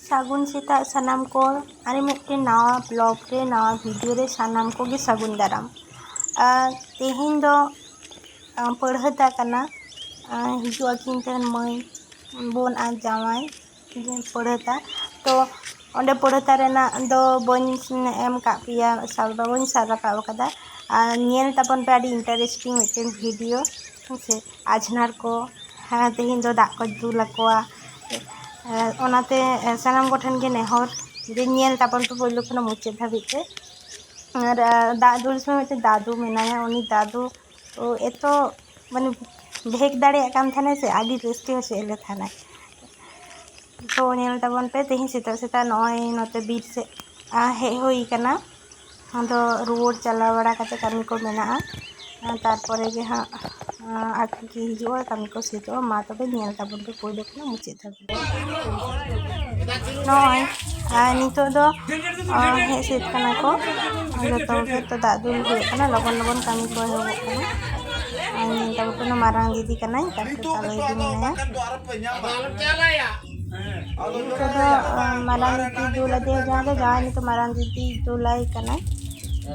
सागुन सेता सानाम को अरे मिट्टे नवा ब्लॉग रे नवा वीडियो रे सानाम को गे सागुन दाराम तेहें दो पढ़ता कना हिजुआ किन तेन मई बोन आ जावाई पढ़ता तो ओंडे पढ़ता रेना दो बन एम का पिया साबा बन सारा का कदा नियल तपन पे आडी इंटरेस्टिंग मिट्टे वीडियो से आजनार को तेहें दो दाग को दुलकोआ ओनाते सानाम कोठन के नेहर जे नियल तपन पे बोलो खना मुचे धाबिते और दादू में मिट्टे दादू मेनाया उनी दादू तो एतो माने भेक दाड़े काम थाने से आदि रेस्टी हो से ले थाना तो नेल तबन पे तेही सेता सेता नय नते बीर से हे होई कना तो रोड चला बड़ा कते कमी को मेना तारपरे जे हां आके की हिजुआ कमी को सेतो मा तबे नेल तबन पे कोई देखना मुचे थाबे नय नितो दो हे सेत कना को तो दादू हो कना लगन लगन कमी को हो कना तब मारांग दीदी कना मारांग दीदी दूला दे जहाँ तो मारांग दीदी दूलाई कना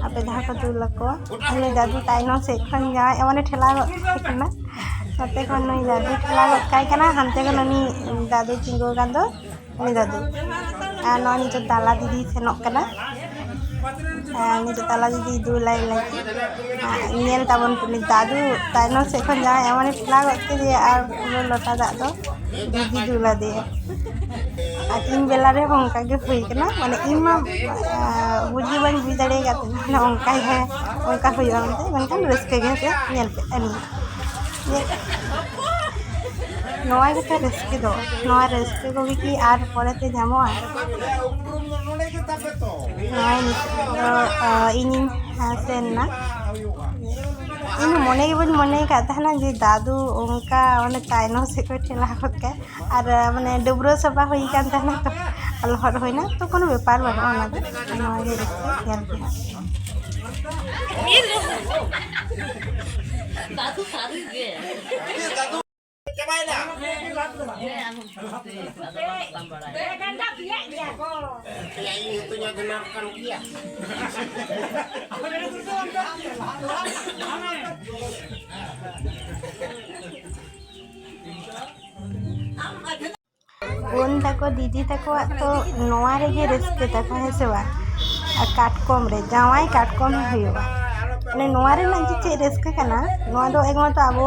आपे जहाँ को दूला को दादू ताइनो से खन जहाँ एवने ठेला कना नते खन नई दादू ठेला काय कना हंते खन नी दादू चिंगो गान दो नी दादू ननी तो ताला दीदी सेनोक कना ताला दीदी दूलाई लगी नियल तबन पुनी दादू ताइनो से खन जहाँ एवने ठेला के जे आर लटा दाग दो दीदी दूला दे इन बेला रे होंका के हुई कना माने इमा बुझी बन बुझ दड़े गाते ना होंका है होंका हुई हमते मनकन रस्के गे से नेल पे अनि नोआ के रस्के दो नोआ रस्के को भी की आर पड़ेते जामो आ इन सेन ना इन मने के बन मने का था जे दादू उनका माने ताइनो से को ठेला होत के और माने डुबरो सभा होई कान था ना तो अलहर होइना तो कोनो व्यापार बनो ना दो नोआ के यार दादू सारी गे दादू चबाइला गंदा पिया दिया को यही तो nya dengarkan dia बोन तको दीदी तको तो नोआ रे गे रस्के तको है सेवा काटकम रे जावाई काटकम हुआ ने नोआ रे ना जे रस्के कना नोआ दो एकमात्र आबो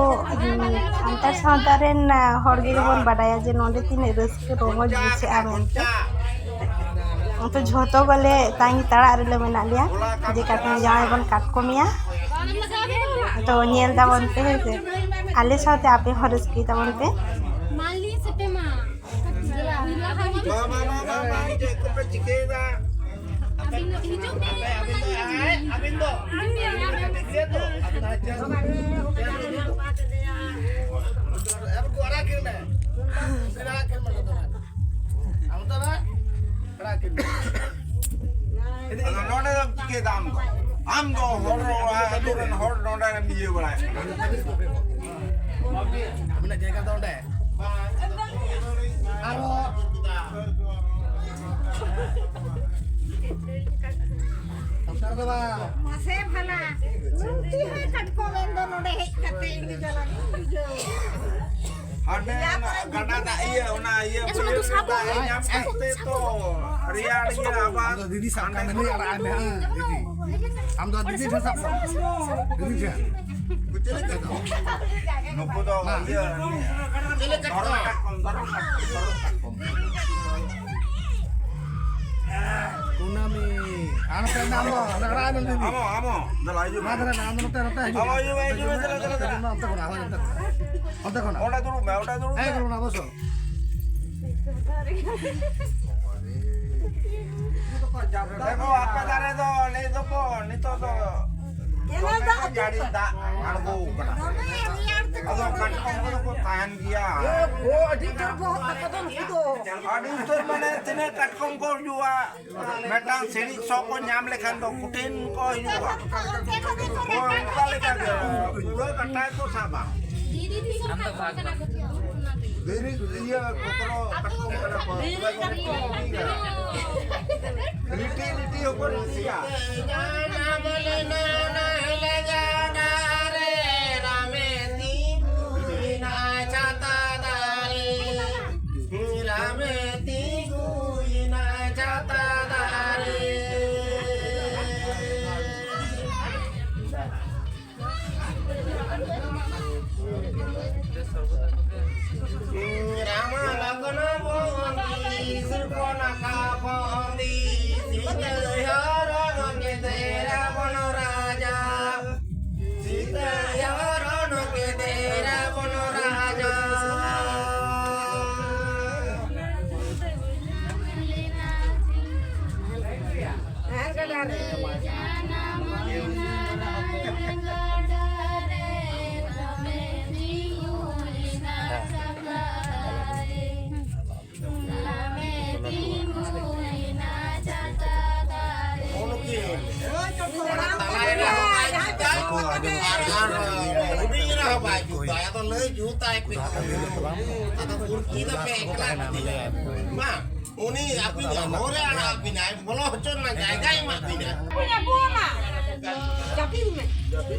अंतर सावता रे हर गे बोन बाडाया जे नोंडे तीन रस्के रोमज बुझे आमेंते तो झोतो गले तांगी ताड़ा रे मेना लिया जे काटकम जावाई बन काटकमिया तो नियल तबन पे से आले साथे आपे हरस्के तबन पे माली से पे मा am do horor aduran hor nonda nam diye balai mina jaga do de aro dokter do ba mase bhala nunti hai katko mendo node hej kate indi jala ada gada da iya ona iya boleh nyampe to ria ria apa didi sana ini ada aneh didi am do didi sasap didi ja kucele ka do nopo do iya kucele ka do kunami ana pe namo nagara anu didi amo dalaju madara namo note note amo yu Oda kona. Oda dulu. Ayo kalau nak bosok. देखो आपका दारे तो ले दो को नहीं तो jadi tak algo kena. Kalau kan ko tahan dia. Oh, adik terbo takon itu. Adik tur mane tine katkom ko jua. Metang seni soko nyam lekhan to kutin ko jua. Oh, Pulau kata itu sama. Diri dia kotor katong kenapa? Liti ઉપર sia. Uni aku nggak mau deh anak pindah, kalau cun mah gay mah pindah. Punya buah mah. Jadi ini. Jadi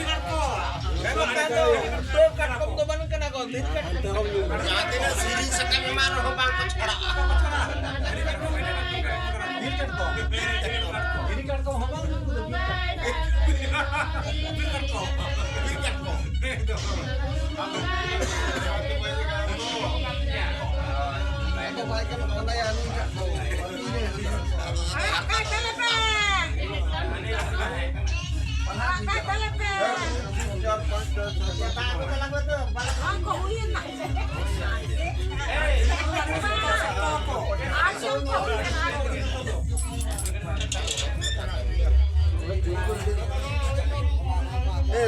kan kok, kalau kan kau tuh ban kena kau, jadi kan. Nanti nasi siri sekali marah bang kecera. Jadi kan kau bang.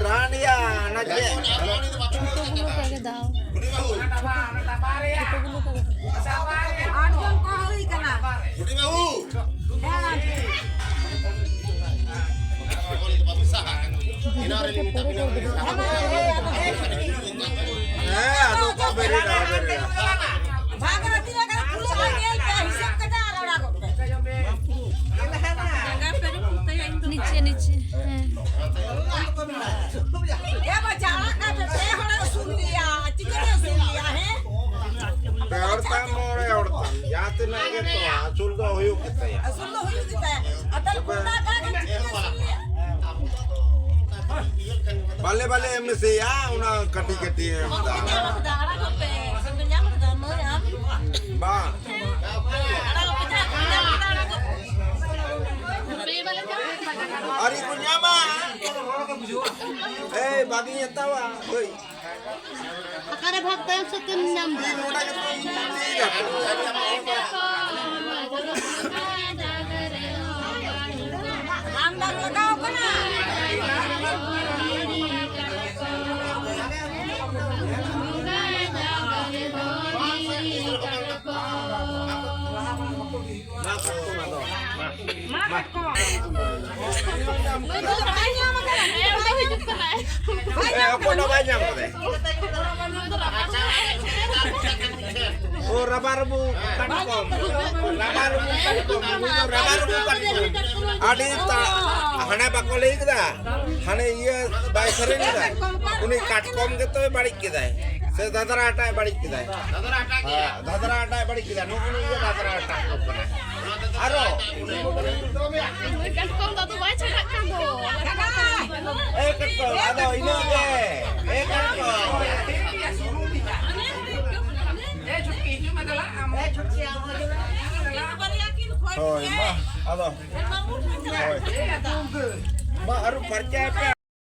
Rania, naje. नीचे नीचे Bale bale MC ya, una kati Ba. Ari kunyama. Baginya tawa. Hoi. अकारे भागता है उससे तीन नाम Aku udah banyak deh. Oh, rabarbu katkom. Adi ta hane bakole ikda. Hane iya baisare ni da. Uni katkom gitu barik kita. Se dadara atta barik kita. Dadara atta barik kita. No uni iya dadara atta. Aro. katkom dah tu baca nak kamu Katkom. Ada ini aja. Katkom. Thôi, ma, alo. Thôi. Ma, aru percaya apa?